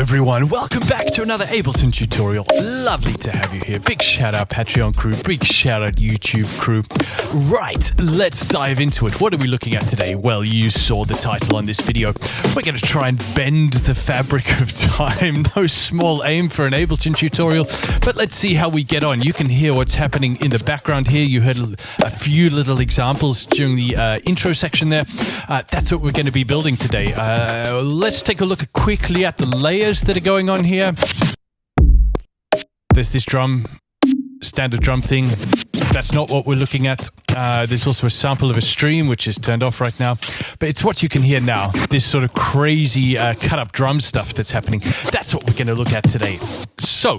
everyone, welcome back to another Ableton tutorial. Lovely to have you here. Big shout out Patreon crew, big shout out YouTube crew. Right, let's dive into it. What are we looking at today? Well, you saw the title on this video. We're going to try and bend the fabric of time. No small aim for an Ableton tutorial, but let's see how we get on. You can hear what's happening in the background here. You heard a few little examples during the intro section there. That's what we're going to be building today. Let's take a look quickly at the layers that are going on here. There's this drum, standard drum thing. That's not what we're looking at. There's also a sample of a stream, which is turned off right now. But it's what you can hear now. This sort of crazy cut-up drum stuff that's happening. That's what we're going to look at today. So,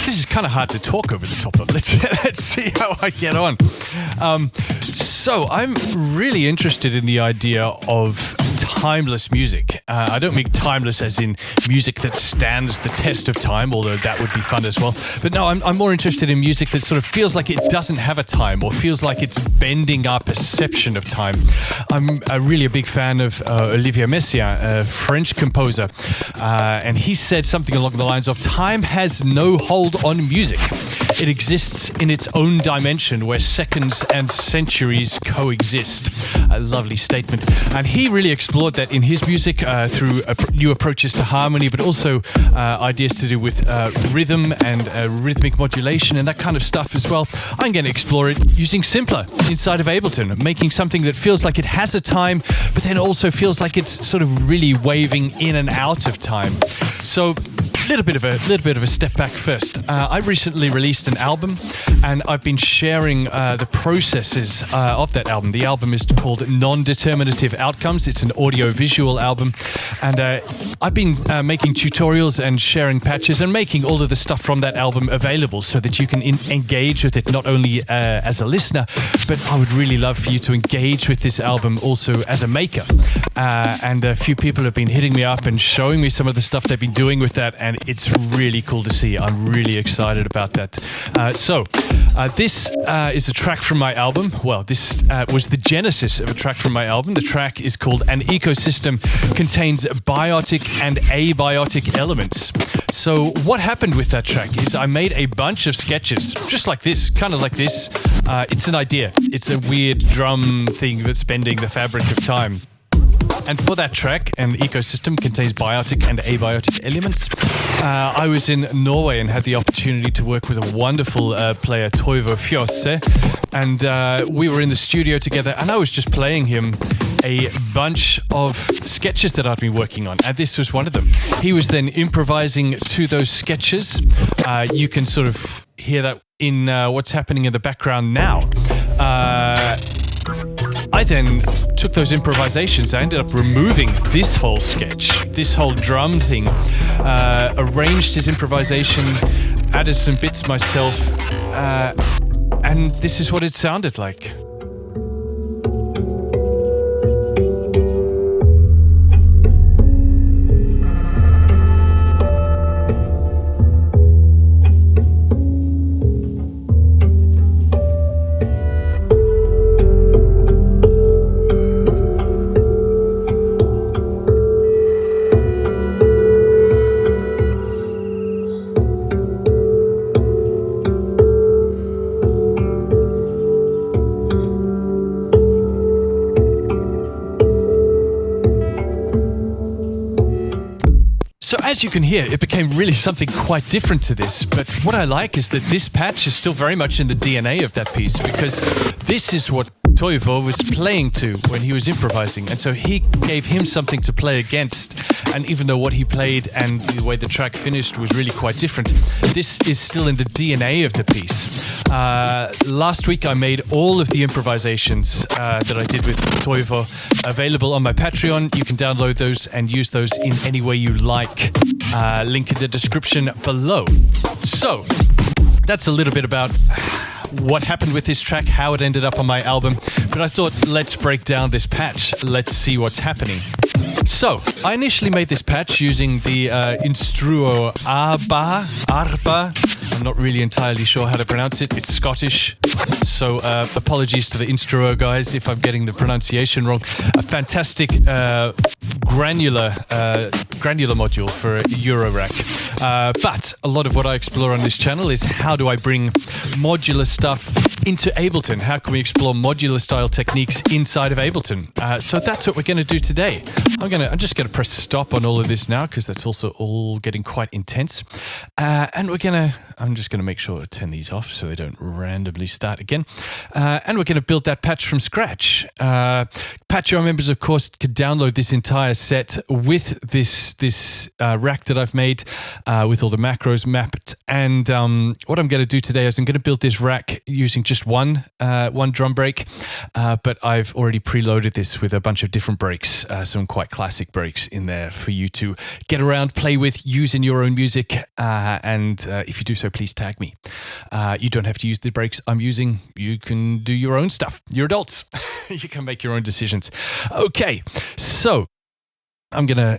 this is kind of hard to talk over the top of. Let's see how I get on. So, I'm really interested in the idea of timeless music. I don't mean timeless as in music that stands the test of time, although that would be fun as well. But no, I'm more interested in music that sort of feels like it doesn't have a time or feels like it's bending our perception of time. I'm really a big fan of Olivier Messiaen, a French composer, and he said something along the lines of, time has no hold on music. It exists in its own dimension where seconds and centuries coexist. A lovely statement. And he really explored that in his music through new approaches to harmony, but also ideas to do with rhythm and rhythmic modulation and that kind of stuff as well. I'm going to explore it using Simpler inside of Ableton, making something that feels like it has a time, but then also feels like it's sort of really waving in and out of time. So, little bit of a step back first. I recently released an album, and I've been sharing the processes of that album. The album is called Non-Determinative Outcomes. It's an audio-visual album, and I've been making tutorials and sharing patches and making all of the stuff from that album available so that you can engage with it not only as a listener, but I would really love for you to engage with this album also as a maker. And a few people have been hitting me up and showing me some of the stuff they've been doing with that, and it's really cool to see. I'm really excited about that. This is a track from my album. Well, this was the genesis of a track from my album. The track is called An Ecosystem Contains Biotic and Abiotic Elements. So what happened with that track is I made a bunch of sketches, just like this, kind of like this. It's an idea. It's a weird drum thing that's bending the fabric of time. And for that track, An Ecosystem Contains Biotic and Abiotic Elements, I was in Norway and had the opportunity to work with a wonderful player, Toivo Fjosse, and we were in the studio together, and I was just playing him a bunch of sketches that I'd been working on, and this was one of them. He was then improvising to those sketches. You can sort of hear that in what's happening in the background now. I then took those improvisations. I ended up removing this whole sketch, this whole drum thing, arranged his improvisation, added some bits myself, and this is what it sounded like. So as you can hear, it became really something quite different to this. But what I like is that this patch is still very much in the DNA of that piece, because this is what Toivo was playing to when he was improvising. And so he gave him something to play against. And even though what he played and the way the track finished was really quite different, this is still in the DNA of the piece. Last week I made all of the improvisations that I did with Toivo available on my Patreon. You can download those and use those in any way you like. Link in the description below. So, that's a little bit about what happened with this track, how it ended up on my album. But I thought, let's break down this patch. Let's see what's happening. So, I initially made this patch using the Instruo Arba. I'm not really entirely sure how to pronounce it. It's Scottish. So apologies to the Instruo guys if I'm getting the pronunciation wrong. A fantastic granular granular module for Eurorack. But a lot of what I explore on this channel is how do I bring modular stuff into Ableton? How can we explore modular style techniques inside of Ableton? So that's what we're going to do today. I'm just going to press stop on all of this now because that's also all getting quite intense. And I'm just going to make sure to turn these off so they don't randomly start again. And we're going to build that patch from scratch. Patreon members, of course, could download this entire set with this rack that I've made with all the macros mapped. And what I'm going to do today is I'm going to build this rack using just one drum break, but I've already preloaded this with a bunch of different breaks, some quite classic breaks in there for you to get around, play with, use in your own music. And if you do so, please tag me. You don't have to use the breaks I'm using. You can do your own stuff. You're adults. You can make your own decisions. Okay, so I'm gonna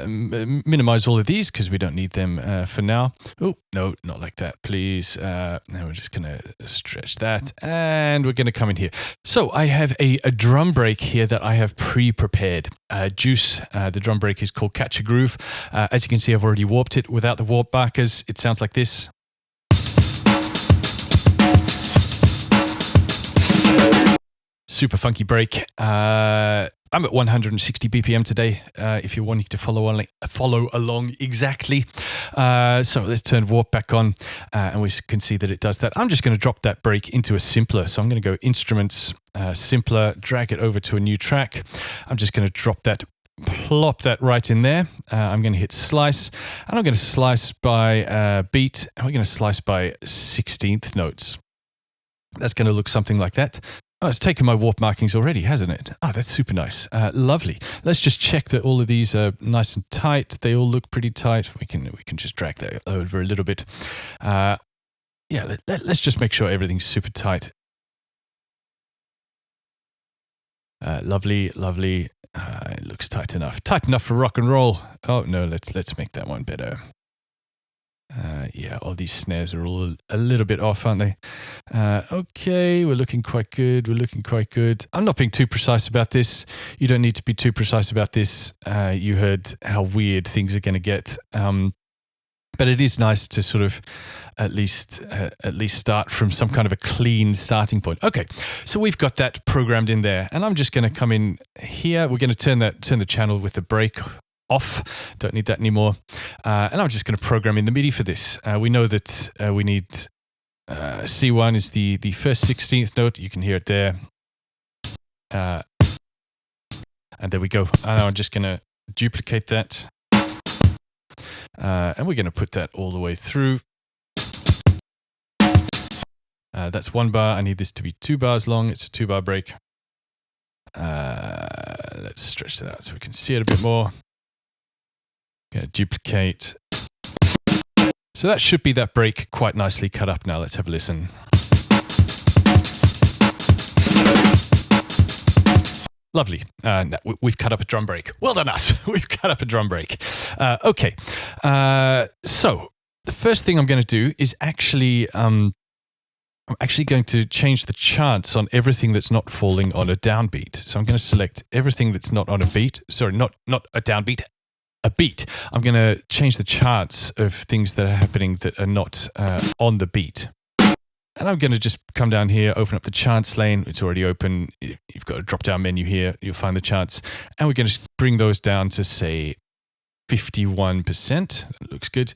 minimize all of these because we don't need them for now. Oh no, not like that, please. Now we're just gonna stretch that, and we're gonna come in here. So I have a drum break here that I have pre-prepared. Juice. The drum break is called Catch a Groove. As you can see, I've already warped it without the warp markers. It sounds like this. Super funky break. I'm at 160 BPM today, if you're wanting to follow along exactly. So let's turn warp back on, and we can see that it does that. I'm just going to drop that break into a simpler. So I'm going to go Instruments, Simpler, drag it over to a new track. I'm just going to drop that, plop that right in there. I'm going to hit Slice, and I'm going to slice by beat, and we're going to slice by 16th notes. That's going to look something like that. Oh, it's taken my warp markings already, hasn't it? Oh, that's super nice. Lovely. Let's just check that all of these are nice and tight. They all look pretty tight. We can just drag that over a little bit. Let's just make sure everything's super tight. Lovely. It looks tight enough. Tight enough for rock and roll. Oh no, let's make that one better. All these snares are all a little bit off, aren't they? Okay, we're looking quite good. I'm not being too precise about this. You don't need to be too precise about this. You heard how weird things are going to get. But it is nice to sort of at least start from some kind of a clean starting point. Okay, so we've got that programmed in there, and I'm just going to come in here. We're going to turn the channel with the break off. Don't need that anymore. And I'm just going to program in the MIDI for this. We know that we need C1 is the first 16th note. You can hear it there. And there we go. And I'm just going to duplicate that. And we're going to put that all the way through. That's 1 bar. I need this to be 2 bars long. It's a 2-bar break. Let's stretch that out so we can see it a bit more. Duplicate. So that should be that break quite nicely cut up now. Let's have a listen. Lovely. We've cut up a drum break. Well done us. We've cut up a drum break. Okay. So the first thing I'm going to do is I'm actually going to change the chance on everything that's not falling on a downbeat. So I'm going to select everything that's not on a beat. Sorry, not a downbeat. A beat. I'm going to change the charts of things that are happening that are not on the beat. And I'm going to just come down here, open up the chants lane. It's already open. You've got a drop-down menu here. You'll find the charts. And we're going to bring those down to, say, 51%. That looks good.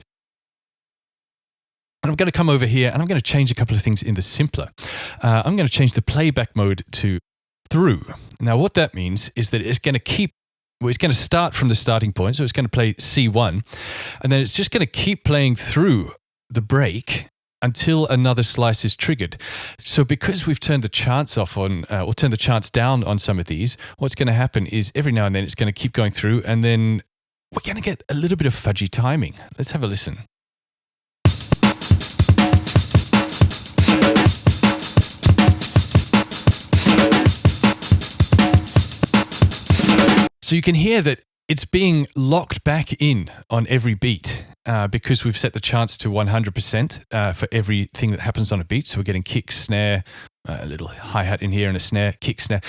And I'm going to come over here, and I'm going to change a couple of things in the simpler. I'm going to change the playback mode to through. Now, what that means is that it's going to start from the starting point, so it's going to play C1, and then it's just going to keep playing through the break until another slice is triggered. So because we've turned the chants off on, or turned the chants down on some of these, what's going to happen is every now and then it's going to keep going through, and then we're going to get a little bit of fudgy timing. Let's have a listen. So you can hear that it's being locked back in on every beat because we've set the chants to 100% for everything that happens on a beat. So we're getting kick, snare, a little hi-hat in here and a snare, kick, snare.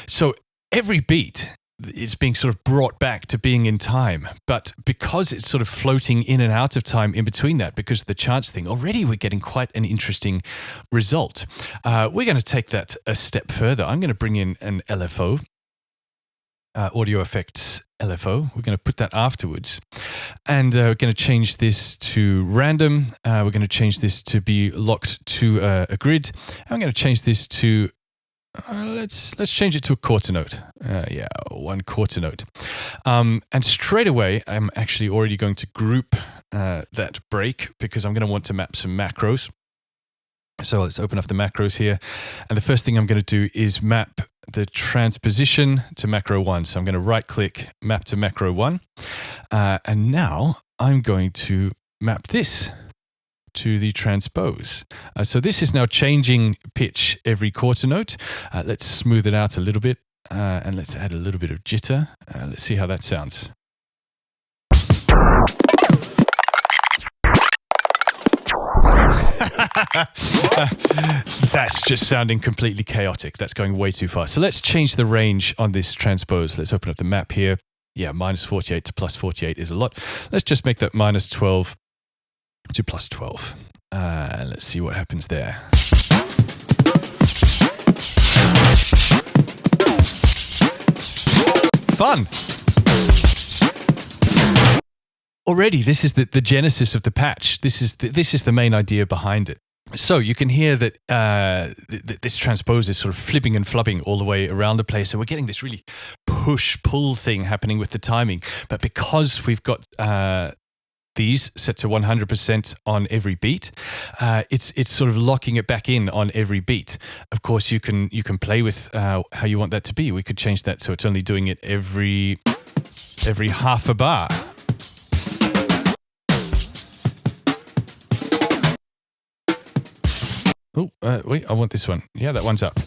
So every beat it's being sort of brought back to being in time. But because it's sort of floating in and out of time in between that, because of the chance thing, already we're getting quite an interesting result. We're going to take that a step further. I'm going to bring in an LFO, audio effects LFO. We're going to put that afterwards. And we're going to change this to random. We're going to change this to be locked to a grid. I'm going to change this to let's change it to a quarter note. One quarter note. And straight away, I'm actually already going to group that break because I'm going to want to map some macros. So let's open up the macros here. And the first thing I'm going to do is map the transposition to macro 1. So I'm going to right click, map to macro 1. And now I'm going to map this to the transpose. So this is now changing pitch every quarter note. Let's smooth it out a little bit and let's add a little bit of jitter. Let's see how that sounds. That's just sounding completely chaotic. That's going way too fast. So let's change the range on this transpose. Let's open up the map here. Yeah, minus 48 to plus 48 is a lot. Let's just make that minus 12 to plus 12. Let's see what happens there. Fun. Already, this is the genesis of the patch. This is the main idea behind it. So you can hear that this transpose is sort of flipping and flubbing all the way around the place. So we're getting this really push-pull thing happening with the timing. But because we've got these set to 100% on every beat, it's sort of locking it back in on every beat. Of course, you can play with how you want that to be. We could change that so it's only doing it every half a bar. Oh, wait, I want this one. Yeah, that one's up.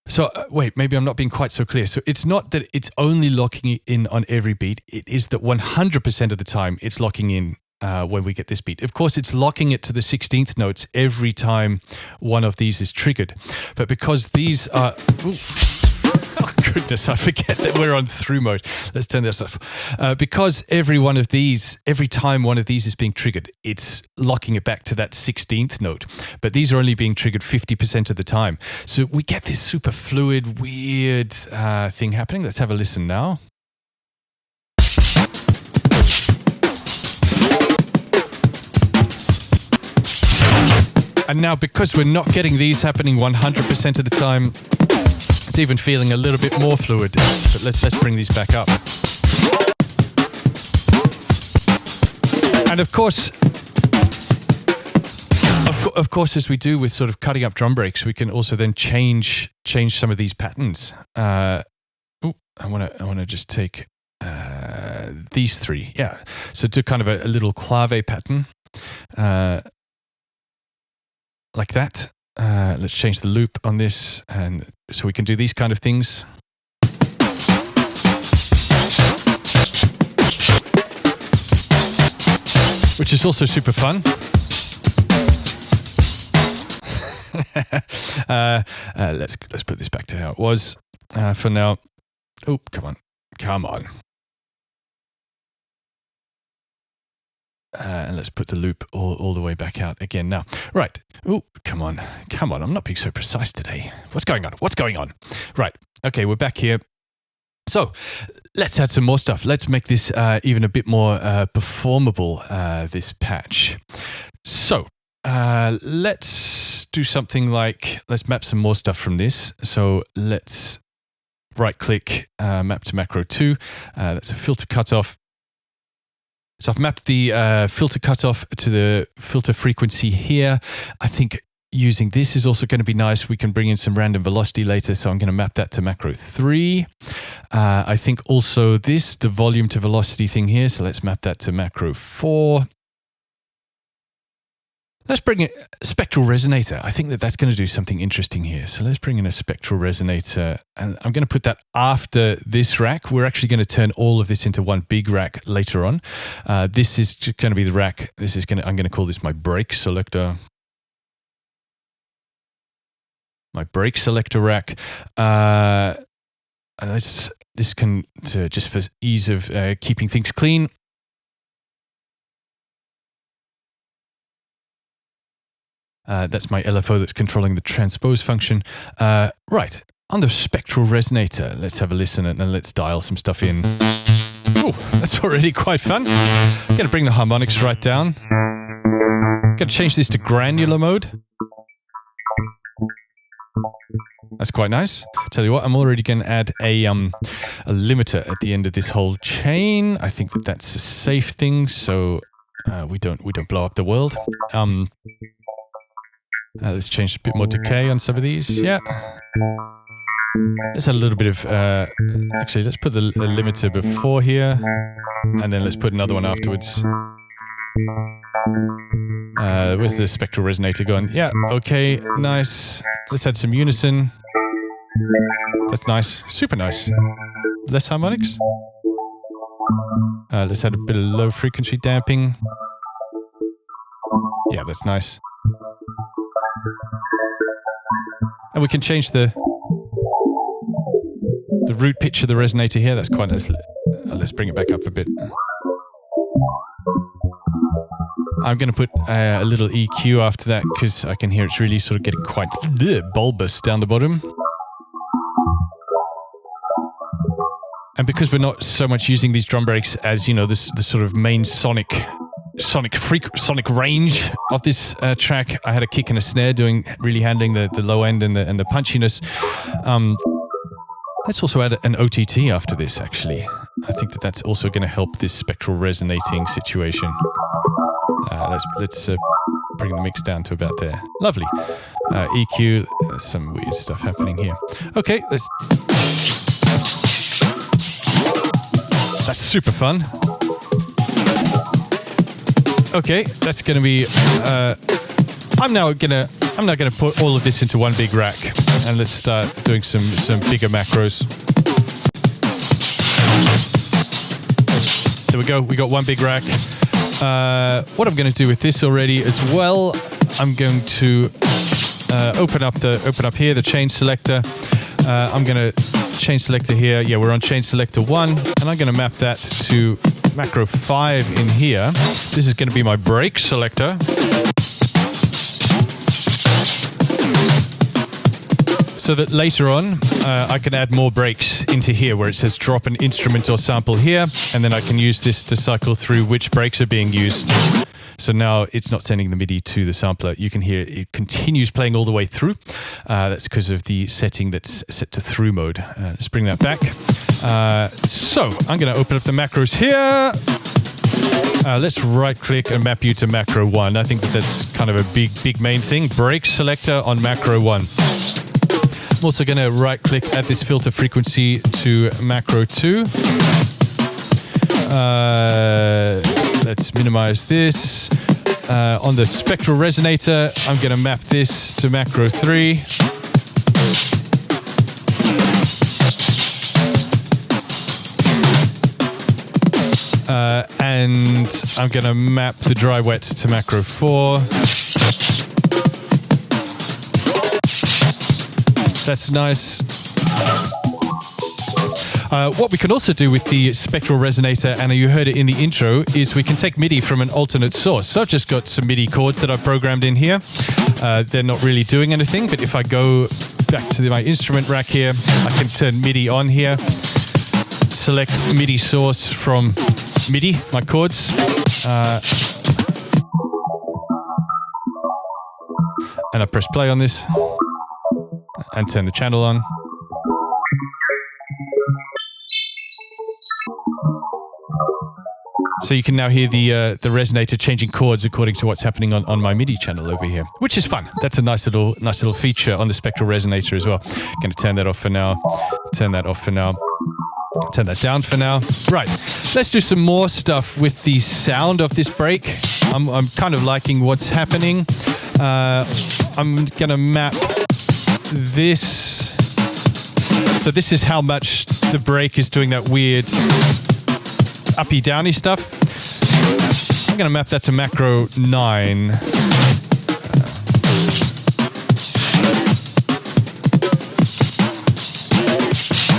So, wait, maybe I'm not being quite so clear. So it's not that it's only locking in on every beat. It is that 100% of the time it's locking in when we get this beat. Of course, it's locking it to the 16th notes every time one of these is triggered. But because these are... Ooh. Oh, goodness, I forget that we're on through mode. Let's turn this off. Because every time one of these is being triggered, it's locking it back to that 16th note. But these are only being triggered 50% of the time. So we get this super fluid, weird thing happening. Let's have a listen now. And now, because we're not getting these happening 100% of the time, it's even feeling a little bit more fluid, but let's bring these back up. And of course, as we do with sort of cutting up drum breaks, we can also then change some of these patterns. I want to just take these three, yeah. So do kind of a little clave pattern, like that. Let's change the loop on this, and so we can do these kind of things. Which is also super fun. Let's put this back to how it was for now. Oh, come on. And let's put the loop all the way back out again now. Right. Oh, come on. I'm not being so precise today. What's going on? Right. Okay, we're back here. So let's add some more stuff. Let's make this even a bit more performable, this patch. So let's do something like, let's map some more stuff from this. So let's right click, map to macro 2. That's a filter cutoff. So I've mapped the filter cutoff to the filter frequency here. I think using this is also going to be nice. We can bring in some random velocity later, so I'm going to map that to macro 3. I think also the volume to velocity thing here, so let's map that to macro 4. Let's bring in a spectral resonator. I think that's going to do something interesting here. So let's bring in a spectral resonator, and I'm going to put that after this rack. We're actually going to turn all of this into one big rack later on. This is just going to be the rack. I'm going to call this my break selector. My break selector rack. this can, just for ease of keeping things clean. That's my LFO that's controlling the transpose function. Right, on the Spectral resonator, let's have a listen and let's dial some stuff in. Oh, that's already quite fun. Gotta bring the harmonics right down. Gotta change this to granular mode. That's quite nice. Tell you what, I'm already going to add a limiter at the end of this whole chain. I think that that's a safe thing, so we don't blow up the world. Let's change a bit more decay on some of these. Yeah. Let's add a little bit of... actually, let's put the limiter before here, and then let's put another one afterwards. Where's the Spectral resonator going? Yeah, okay, nice. Let's add some unison. That's nice. Super nice. Less harmonics. Let's add a bit of low frequency damping. Yeah, that's nice. And we can change the root pitch of the resonator here. That's quite nice. Let's bring it back up a bit. I'm going to put a little EQ after that because I can hear it's really sort of getting quite bulbous down the bottom. And because we're not so much using these drum breaks as, you know, the sort of main sonic range of this track, I had a kick and a snare really handling the low end and the punchiness. Let's also add an OTT after this, actually. I think that's also going to help this spectral resonating situation. Let's bring the mix down to about there. Lovely. EQ, there's some weird stuff happening here. Okay, that's super fun. Okay, that's going to be... I'm now gonna put all of this into one big rack, and let's start doing some bigger macros. There we go. We got one big rack. What I'm going to do with this already as well, I'm going to open up here the chain selector. I'm going to chain selector here. Yeah, we're on chain selector 1, and I'm going to map that to macro 5 in here. This is going to be my break selector. So that later on, I can add more breaks into here where it says drop an instrument or sample here, and then I can use this to cycle through which breaks are being used. So now it's not sending the MIDI to the sampler. You can hear it continues playing all the way through. That's because of the setting that's set to through mode. Let's bring that back. So I'm going to open up the macros here. Let's right click and map you to macro 1. I think that's kind of a big main thing. Break selector on macro 1. I'm also going to right click, add this filter frequency to macro 2. Let's minimize this. On the spectral resonator, I'm going to map this to macro 3. And I'm going to map the dry wet to macro 4. That's nice. What we can also do with the spectral resonator, and you heard it in the intro, is we can take MIDI from an alternate source. So I've just got some MIDI chords that I've programmed in here. They're not really doing anything, but if I go back to my instrument rack here, I can turn MIDI on here, select MIDI source from MIDI, my chords. And I press play on this and turn the channel on. So you can now hear the resonator changing chords according to what's happening on my MIDI channel over here, which is fun. That's a nice little feature on the spectral resonator as well. Going to turn that off for now. Turn that off for now. Turn that down for now. Right, let's do some more stuff with the sound of this break. I'm kind of liking what's happening. I'm going to map this. So this is how much the break is doing that weird uppy downy stuff. I'm going to map that to macro 9.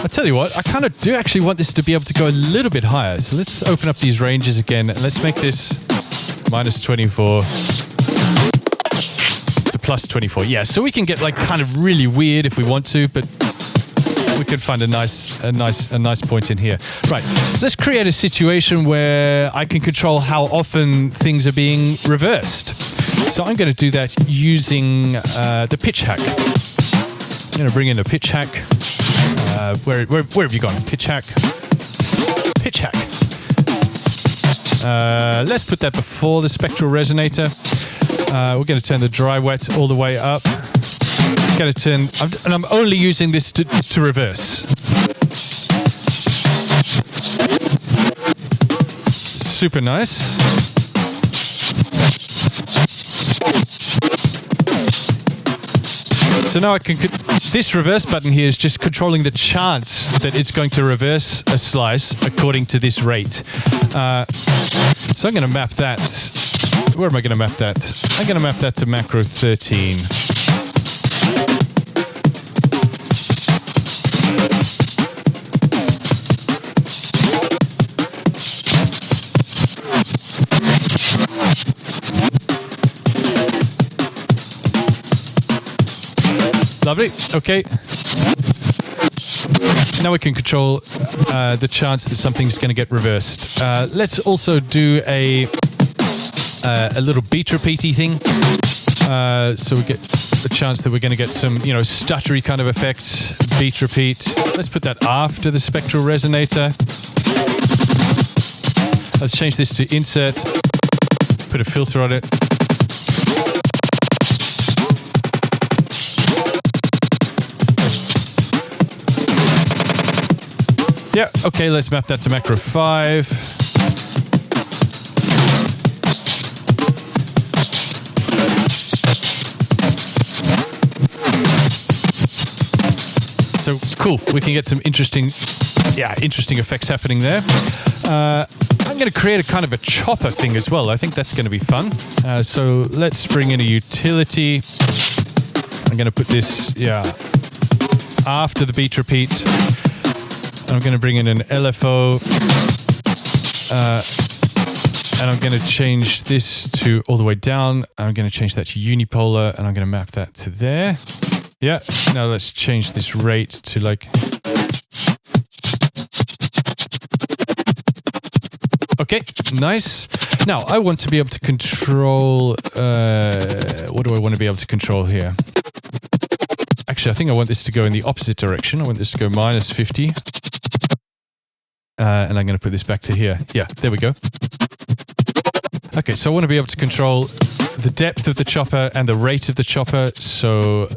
I'll tell you what, I kind of do actually want this to be able to go a little bit higher. So let's open up these ranges again. And let's make this minus 24 to plus 24. Yeah, so we can get like kind of really weird if we want to, but we could find a nice point in here. Right, let's create a situation where I can control how often things are being reversed. So I'm going to do that using the pitch hack. I'm going to bring in the pitch hack. Where have you gone? Pitch hack. Pitch hack. Let's put that before the spectral resonator. We're going to turn the dry wet all the way up. Going to turn, and I'm only using this to reverse. Super nice. So now I can, this reverse button here is just controlling the chance that it's going to reverse a slice according to this rate. So I'm going to map that. Where am I going to map that? I'm going to map that to macro 13. Lovely. Okay. Now we can control the chance that something's going to get reversed. Let's also do a little beat repeaty thing. So we get the chance that we're going to get some, stuttery kind of effect. Beat repeat. Let's put that after the spectral resonator. Let's change this to insert. Put a filter on it. Yeah, okay, let's map that to macro 5. So cool, we can get some interesting effects happening there. I'm going to create a kind of a chopper thing as well. I think that's going to be fun. So let's bring in a utility. I'm going to put this, after the beat repeat. I'm going to bring in an LFO, and I'm going to change this to all the way down. I'm going to change that to unipolar, and I'm going to map that to there. Yeah, now let's change this rate to like... Okay, nice. Now, I want to be able to control... what do I want to be able to control here? Actually, I think I want this to go in the opposite direction. I want this to go minus 50. And I'm going to put this back to here. Yeah, there we go. Okay, so I want to be able to control the depth of the chopper and the rate of the chopper. So,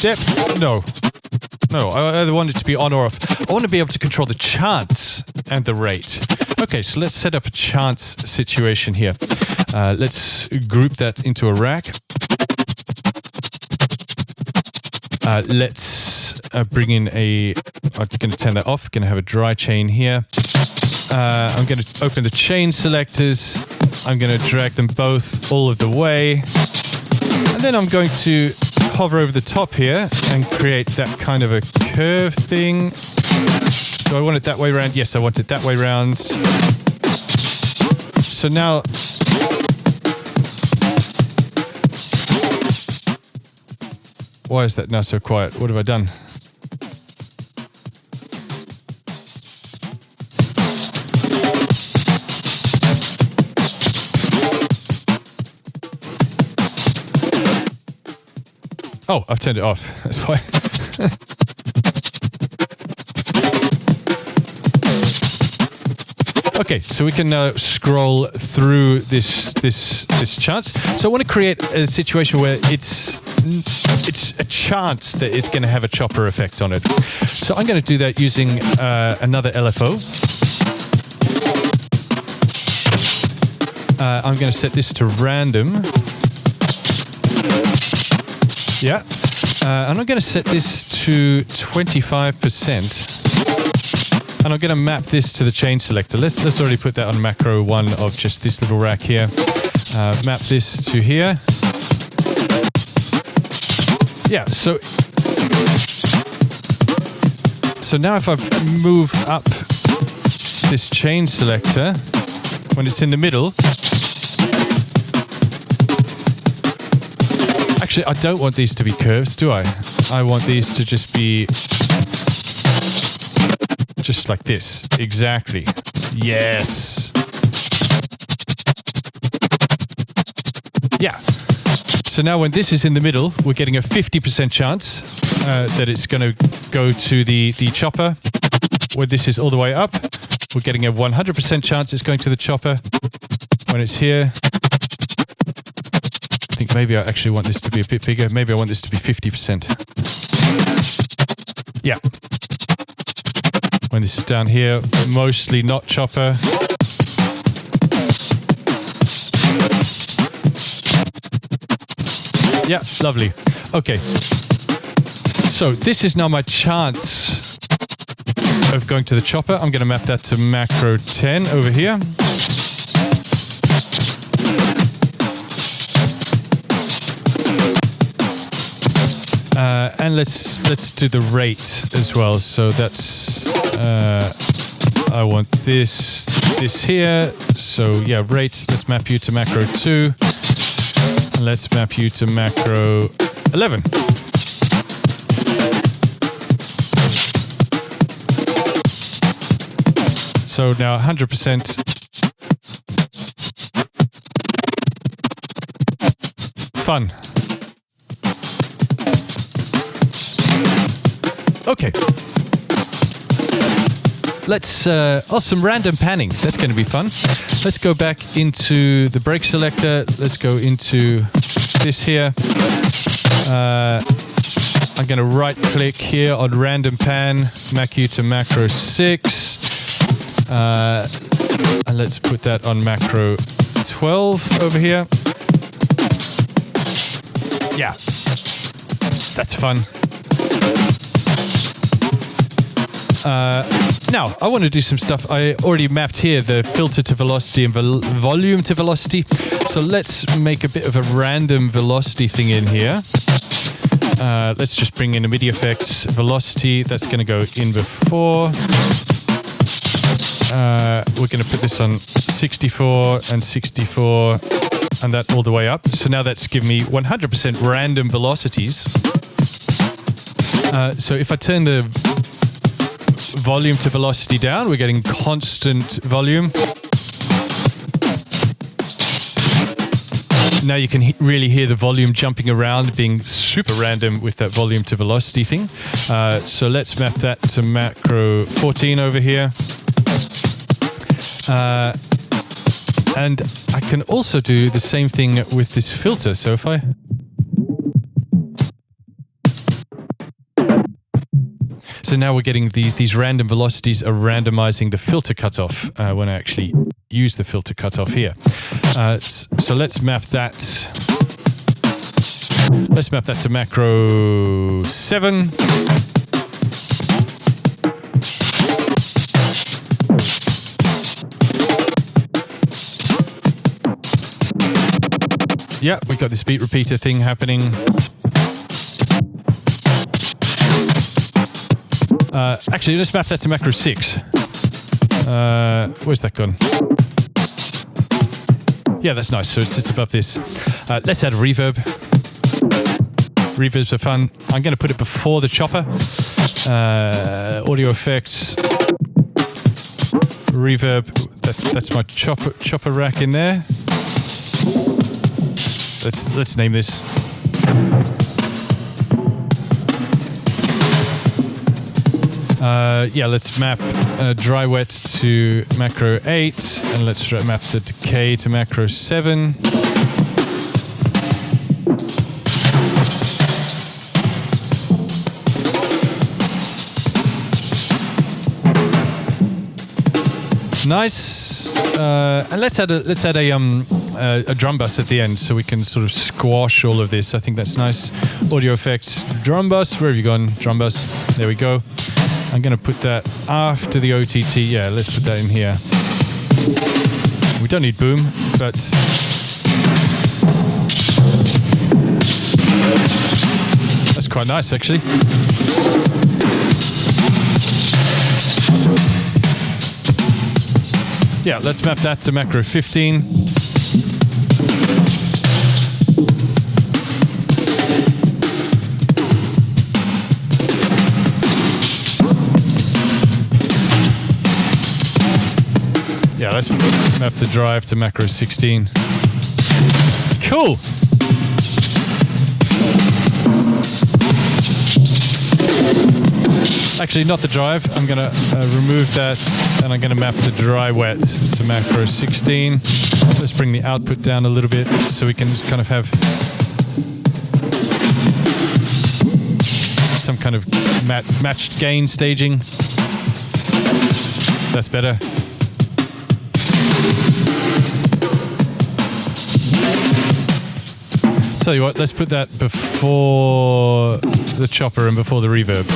depth? No, I either want it to be on or off. I want to be able to control the chance and the rate. Okay, so let's set up a chance situation here. Let's group that into a rack. Let's bring in I'm going to turn that off. Going to have a dry chain here. I'm going to open the chain selectors. I'm going to drag them both all of the way. And then I'm going to hover over the top here and create that kind of a curve thing. Do I want it that way around? Yes, I want it that way around. So now... Why is that now so quiet? What have I done? Oh, I've turned it off. That's why. Okay, so we can now scroll through this chance. So I want to create a situation where it's a chance that it's going to have a chopper effect on it. So I'm going to do that using another LFO. I'm going to set this to random. Yeah. And I'm going to set this to 25%. And I'm going to map this to the chain selector. Let's already put that on macro 1 of just this little rack here. Map this to here. Yeah, so now if I move up this chain selector, when it's in the middle, actually I don't want these to be curves, do I? I want these to just be just like this. Exactly. Yes. Yeah. So now when this is in the middle, we're getting a 50% chance that it's going to go to the chopper. When this is all the way up, we're getting a 100% chance it's going to the chopper. When it's here, I think maybe I actually want this to be a bit bigger. Maybe I want this to be 50%. Yeah. When this is down here, mostly not chopper. Yeah, lovely. Okay. So this is now my chance of going to the chopper. I'm going to map that to macro 10 over here. And let's do the rate as well. So that's I want this here. So yeah, rate. Let's map you to macro 2. And let's map you to macro 11. So now 100%. Fun. Okay. Let's some random panning. That's going to be fun. Let's go back into the break selector. Let's go into this here. I'm going to right click here on random pan, map you to macro 6. And let's put that on macro 12 over here. Yeah, that's fun. Now, I want to do some stuff. I already mapped here the filter to velocity and volume to velocity. So let's make a bit of a random velocity thing in here. Let's just bring in a MIDI effects velocity. That's going to go in before. We're going to put this on 64 and 64 and that all the way up. So now that's given me 100% random velocities. So if I turn the volume to velocity down, we're getting constant volume. Now you can really hear the volume jumping around, being super random with that volume to velocity thing. So let's map that to macro 14 over here. And I can also do the same thing with this filter. So if I... So now we're getting these random velocities are randomizing the filter cutoff when I actually use the filter cutoff here. So let's map that. Let's map that to macro 7. Yeah, we got this beat repeater thing happening. Actually, let's map that to macro 6. Where's that gone? Yeah, that's nice. So it sits above this. Let's add reverb. Reverbs are fun. I'm going to put it before the chopper. Audio effects. Reverb. That's my chopper rack in there. Let's name this. Yeah, let's map dry wet to macro 8, and let's map the decay to macro 7. Nice. And let's add a drum bus at the end, so we can sort of squash all of this. I think that's nice. Audio effects, drum bus. Where have you gone? Drum bus. There we go. I'm going to put that after the OTT. Yeah, let's put that in here. We don't need boom, but that's That's quite nice, actually. Yeah, let's map that to macro 15. Yeah, let's map the drive to macro 16. Cool. Actually, not the drive. I'm going to remove that, and I'm going to map the dry wet to macro 16. Let's bring the output down a little bit so we can kind of have some kind of matched gain staging. That's better. Tell you what, let's put that before the chopper and before the reverb.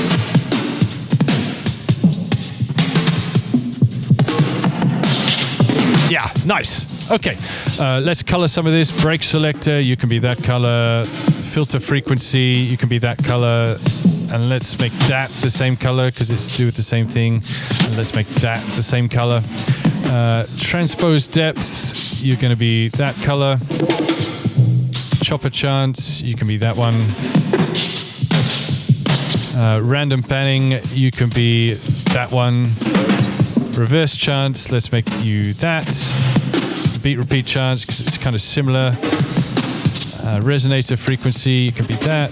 Yeah, nice. Okay, let's color some of this. Break selector, you can be that color. Filter frequency, you can be that color. And let's make that the same color because it's to do with the same thing. And let's make that the same color. Transpose depth, you're going to be that color. Chopper chance, you can be that one. Random panning, you can be that one. Reverse chance, let's make you that. Beat repeat chance, because it's kind of similar. Resonator frequency, you can be that.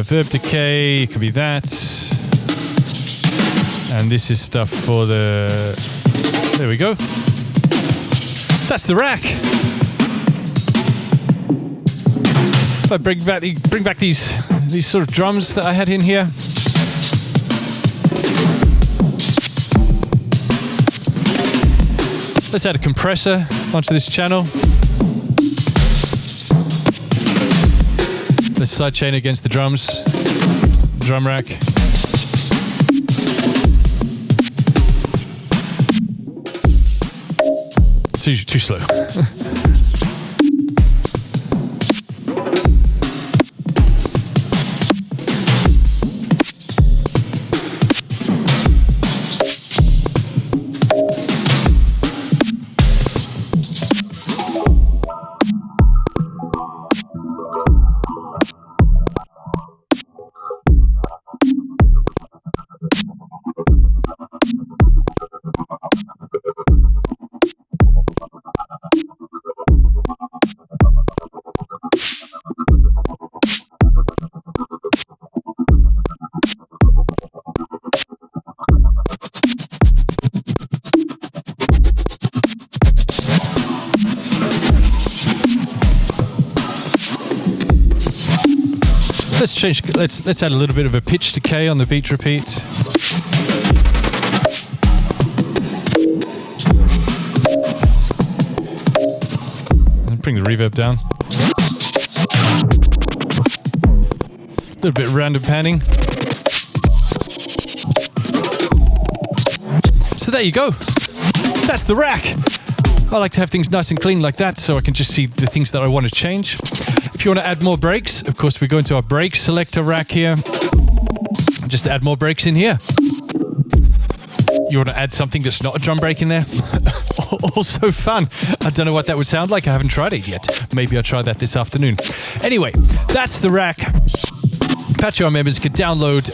Verb decay, you can be that. And this is stuff for the... There we go. That's the rack. If I bring back these sort of drums that I had in here. Let's add a compressor onto this channel. Let's sidechain against the drums, drum rack. Too slow. Let's add a little bit of a pitch decay on the beat repeat. And bring the reverb down. A little bit of random panning. So there you go. That's the rack. I like to have things nice and clean like that so I can just see the things that I want to change. If you want to add more breaks, of course, we go into our break selector rack here. Just add more breaks in here. You want to add something that's not a drum break in there? Also fun. I don't know what that would sound like. I haven't tried it yet. Maybe I'll try that this afternoon. Anyway, that's the rack. Patreon members could download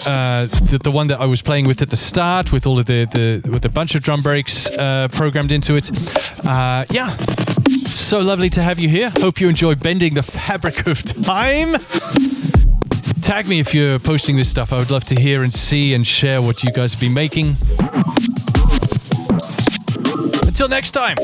the one that I was playing with at the start with all of with a bunch of drum breaks programmed into it. Yeah. So lovely to have you here. Hope you enjoy bending the fabric of time. Tag me if you're posting this stuff. I would love to hear and see and share what you guys have been making. Until next time.